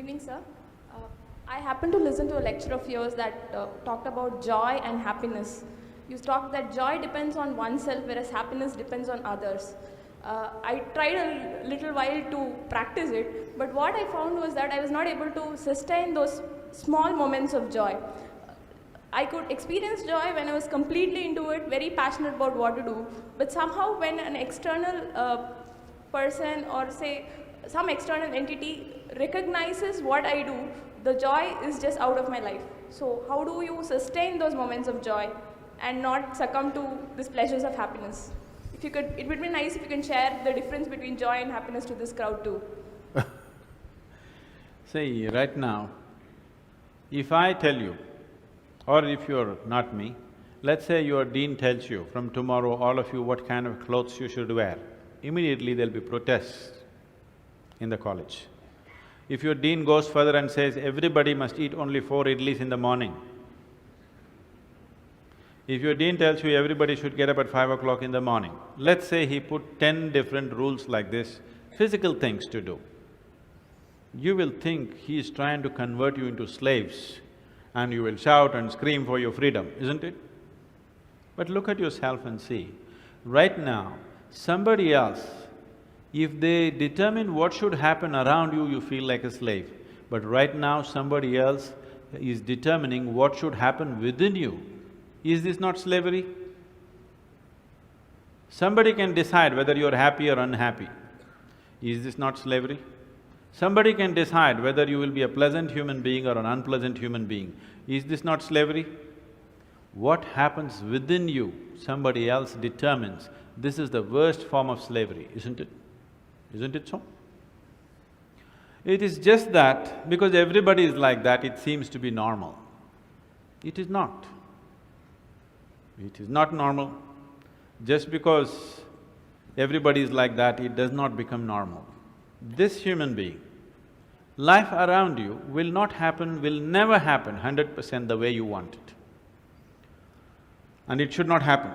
evening, sir. I happened to listen to a lecture of yours that talked about joy and happiness. You talked that joy depends on oneself, whereas happiness depends on others. I tried a little while to practice it, but what I found was that I was not able to sustain those small moments of joy. I could experience joy when I was completely into it, very passionate about what to do, but somehow when an external person or say some external entity recognizes what I do, the joy is just out of my life. So how do you sustain those moments of joy and not succumb to these pleasures of happiness? If you could, it would be nice if you can share the difference between joy and happiness to this crowd too. See, right now, if I tell you, or if you're not me, let's say your dean tells you, from tomorrow all of you what kind of clothes you should wear, immediately there'll be protests in the college. If your dean goes further and says, everybody must eat only 4 idlis in the morning, if your dean tells you everybody should get up at 5 o'clock in the morning, let's say he put 10 different rules like this, physical things to do, you will think he is trying to convert you into slaves and you will shout and scream for your freedom, isn't it? But look at yourself and see, right now, somebody else, if they determine what should happen around you, you feel like a slave. But right now, somebody else is determining what should happen within you. Is this not slavery? Somebody can decide whether you're happy or unhappy. Is this not slavery? Somebody can decide whether you will be a pleasant human being or an unpleasant human being. Is this not slavery? What happens within you, somebody else determines. This is the worst form of slavery, isn't it? Isn't it so? It is just that because everybody is like that, it seems to be normal. It is not. It is not normal. Just because everybody is like that, it does not become normal. This human being, life around you will not happen, will never happen 100% the way you want it. And it should not happen.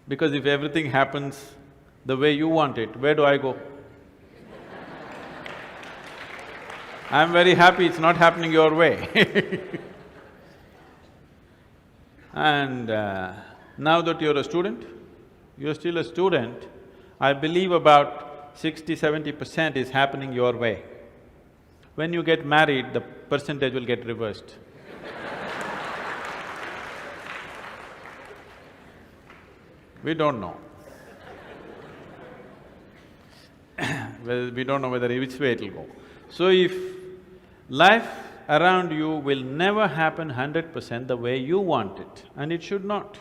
Because if everything happens the way you want it, where do I go? I'm very happy it's not happening your way. And now that you're a student, you're still a student, I believe about 60–70% is happening your way. When you get married, the percentage will get reversed. We don't know. Well, we don't know whether which way it'll go. So if life around you will never happen 100% the way you want it, and it should not.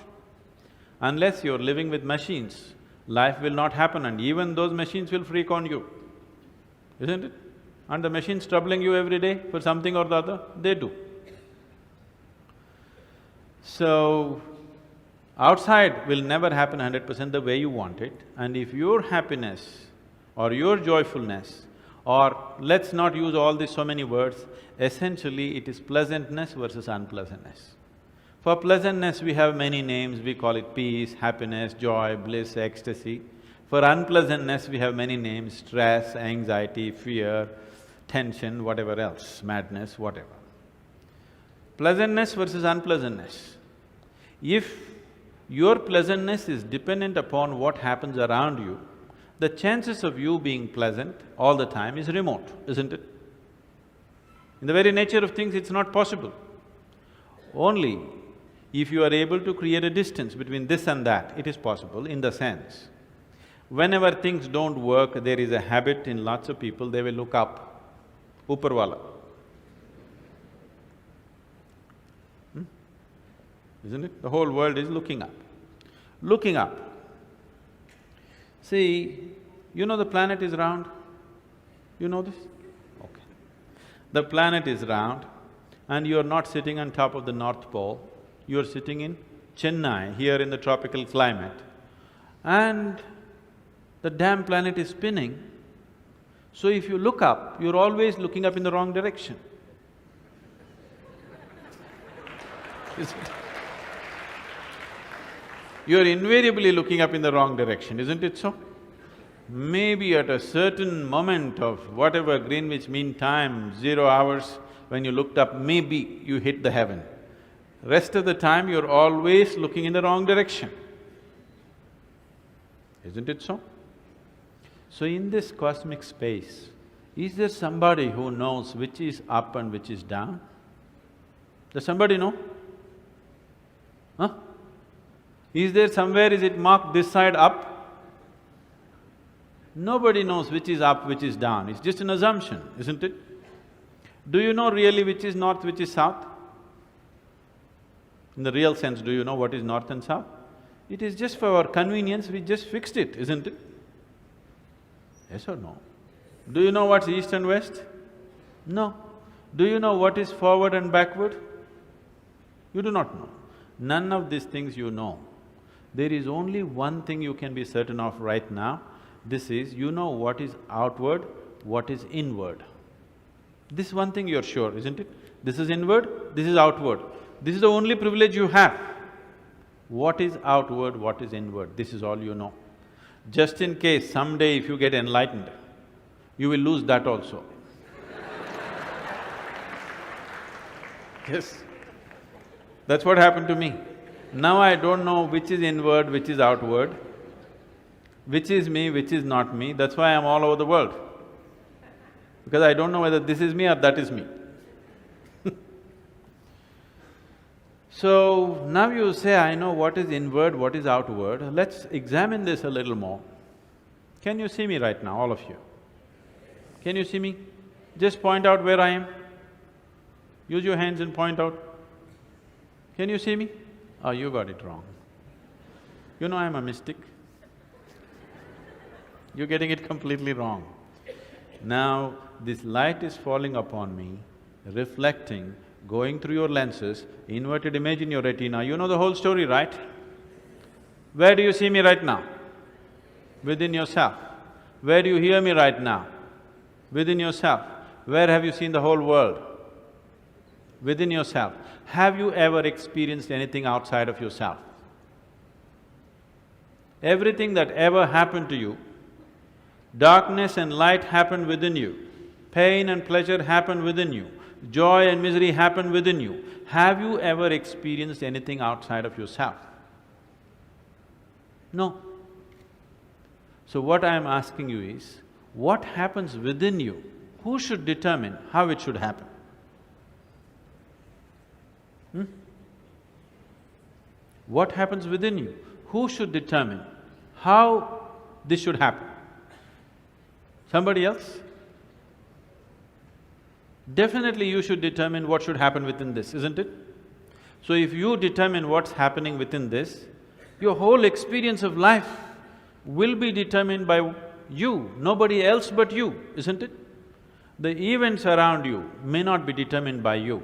Unless you're living with machines, life will not happen and even those machines will freak on you, isn't it? And the machines troubling you every day for something or the other, they do. So, outside will never happen 100% the way you want it, and if your happiness or your joyfulness, or let's not use all these so many words, essentially it is pleasantness versus unpleasantness. For pleasantness we have many names, we call it peace, happiness, joy, bliss, ecstasy. For unpleasantness we have many names, stress, anxiety, fear, tension, whatever else, madness, whatever. Pleasantness versus unpleasantness. If your pleasantness is dependent upon what happens around you, the chances of you being pleasant all the time is remote, isn't it? In the very nature of things, it's not possible. Only if you are able to create a distance between this and that, it is possible in the sense, whenever things don't work, there is a habit in lots of people, they will look up, upar wala. Isn't it? The whole world is looking up. Looking up. See, you know the planet is round? You know this? Okay. The planet is round and you're not sitting on top of the North Pole, you're sitting in Chennai, here in the tropical climate, and the damn planet is spinning. So if you look up, you're always looking up in the wrong direction. Isn't it? You're invariably looking up in the wrong direction, isn't it so? Maybe at a certain moment of whatever Greenwich Mean Time, 0 hours, when you looked up, maybe you hit the heaven. Rest of the time, you're always looking in the wrong direction. Isn't it so? So in this cosmic space, is there somebody who knows which is up and which is down? Does somebody know? Huh? Is there somewhere, is it marked this side up? Nobody knows which is up, which is down, it's just an assumption, isn't it? Do you know really which is north, which is south? In the real sense, do you know what is north and south? It is just for our convenience, we just fixed it, isn't it? Yes or no? Do you know what's east and west? No. Do you know what is forward and backward? You do not know. None of these things you know. There is only one thing you can be certain of right now. This is, you know what is outward, what is inward. This one thing you're sure, isn't it? This is inward, this is outward. This is the only privilege you have. What is outward, what is inward, this is all you know. Just in case someday if you get enlightened, you will lose that also. Yes, that's what happened to me. Now I don't know which is inward, which is outward, which is me, which is not me, that's why I'm all over the world. Because I don't know whether this is me or that is me. So, now you say, I know what is inward, what is outward, let's examine this a little more. Can you see me right now, all of you? Can you see me? Just point out where I am. Use your hands and point out. Can you see me? Oh, you got it wrong. You know I'm a mystic. You're getting it completely wrong. Now, this light is falling upon me, reflecting, going through your lenses, inverted image in your retina, you know the whole story, right? Where do you see me right now? Within yourself. Where do you hear me right now? Within yourself. Where have you seen the whole world? Within yourself. Have you ever experienced anything outside of yourself? Everything that ever happened to you, darkness and light happened within you, pain and pleasure happened within you, joy and misery happen within you. Have you ever experienced anything outside of yourself? No. So what I am asking you is, what happens within you? Who should determine how it should happen? What happens within you? Who should determine how this should happen? Somebody else? Definitely you should determine what should happen within this, isn't it? So if you determine what's happening within this, your whole experience of life will be determined by you, nobody else but you, isn't it? The events around you may not be determined by you,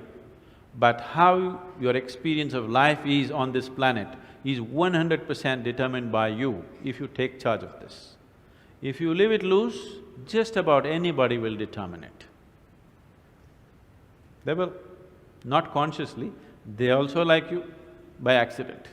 but how your experience of life is on this planet is 100% determined by you if you take charge of this. If you leave it loose, just about anybody will determine it. They will, not consciously, they also like you by accident.